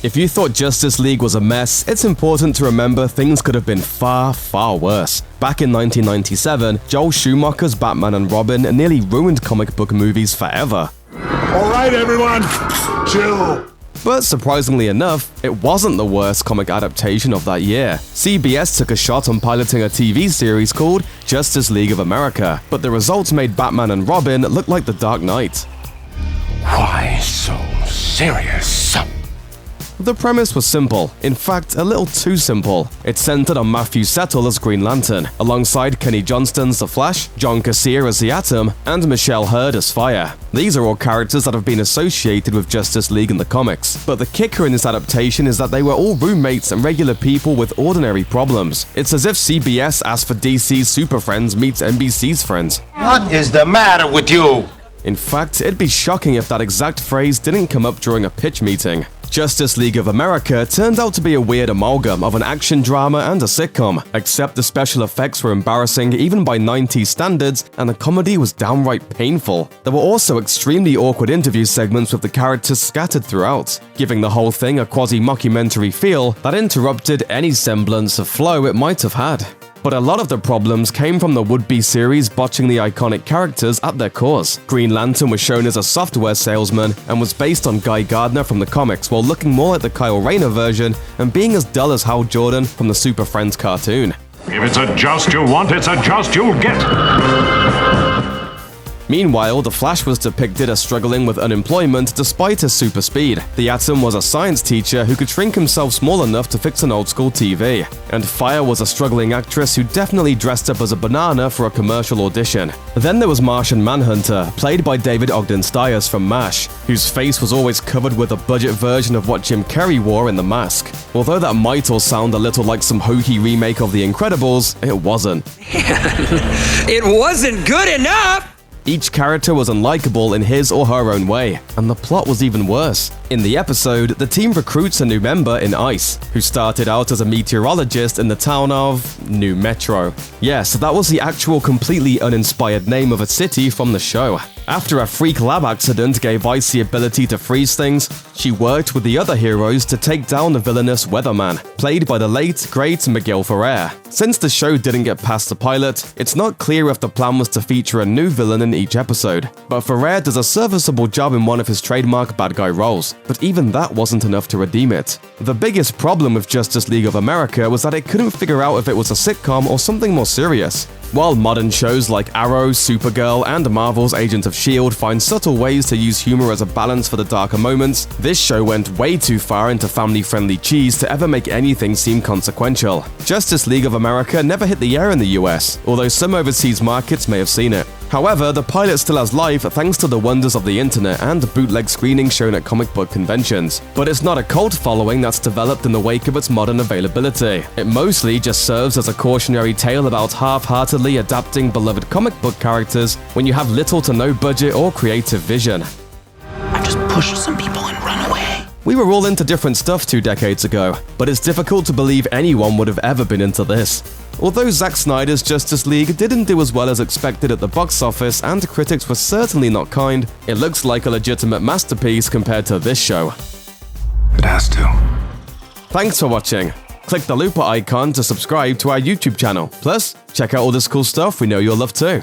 If you thought Justice League was a mess, it's important to remember things could have been far, far worse. Back in 1997, Joel Schumacher's Batman and Robin nearly ruined comic book movies forever. All right, everyone, chill. But surprisingly enough, it wasn't the worst comic adaptation of that year. CBS took a shot on piloting a TV series called Justice League of America, but the results made Batman and Robin look like The Dark Knight. Why so serious? The premise was simple, in fact a little too simple. It centered on Matthew Settle as Green Lantern, alongside Kenny Johnston's The Flash, John Kassir as the Atom, and Michelle Hurd as Fire. These are all characters that have been associated with Justice League in the comics, but the kicker in this adaptation is that they were all roommates and regular people with ordinary problems. It's as if CBS asked for DC's Super Friends meets NBC's Friends. What is the matter with you? In fact, it'd be shocking if that exact phrase didn't come up during a pitch meeting. Justice League of America turned out to be a weird amalgam of an action drama and a sitcom, except the special effects were embarrassing even by 90s standards, and the comedy was downright painful. There were also extremely awkward interview segments with the characters scattered throughout, giving the whole thing a quasi-mockumentary feel that interrupted any semblance of flow it might have had. But a lot of the problems came from the would-be series botching the iconic characters at their cores. Green Lantern was shown as a software salesman and was based on Guy Gardner from the comics while looking more like the Kyle Rayner version and being as dull as Hal Jordan from the Super Friends cartoon. If it's a just you want, it's a just you'll get. Meanwhile, The Flash was depicted as struggling with unemployment despite his super speed. The Atom was a science teacher who could shrink himself small enough to fix an old-school TV. And Fire was a struggling actress who definitely dressed up as a banana for a commercial audition. Then there was Martian Manhunter, played by David Ogden Stiers from MASH, whose face was always covered with a budget version of what Jim Carrey wore in The Mask. Although that might all sound a little like some hokey remake of The Incredibles, it wasn't. It wasn't good enough! Each character was unlikable in his or her own way, and the plot was even worse. In the episode, the team recruits a new member in ICE, who started out as a meteorologist in the town of New Metro. Yes, that was the actual completely uninspired name of a city from the show. After a freak lab accident gave ICE the ability to freeze things, she worked with the other heroes to take down the villainous Weatherman, played by the late, great Miguel Ferrer. Since the show didn't get past the pilot, it's not clear if the plan was to feature a new villain in each episode, but Ferrer does a serviceable job in one of his trademark bad guy roles, but even that wasn't enough to redeem it. The biggest problem with Justice League of America was that it couldn't figure out if it was a sitcom or something more serious. While modern shows like Arrow, Supergirl, and Marvel's Agents of S.H.I.E.L.D. find subtle ways to use humor as a balance for the darker moments, this show went way too far into family-friendly cheese to ever make anything seem consequential. Justice League of America never hit the air in the US, although some overseas markets may have seen it. However, the pilot still has life thanks to the wonders of the internet and bootleg screenings shown at comic book conventions. But it's not a cult following that's developed in the wake of its modern availability. It mostly just serves as a cautionary tale about half-heartedly adapting beloved comic book characters when you have little to no budget or creative vision. I just pushed some people and run away. We were all into different stuff 2 decades ago, but it's difficult to believe anyone would have ever been into this. Although Zack Snyder's Justice League didn't do as well as expected at the box office and critics were certainly not kind, it looks like a legitimate masterpiece compared to this show. It has to. Thanks for watching. Click the looper icon to subscribe to our YouTube channel. Plus, check out all this cool stuff we know you'll love too.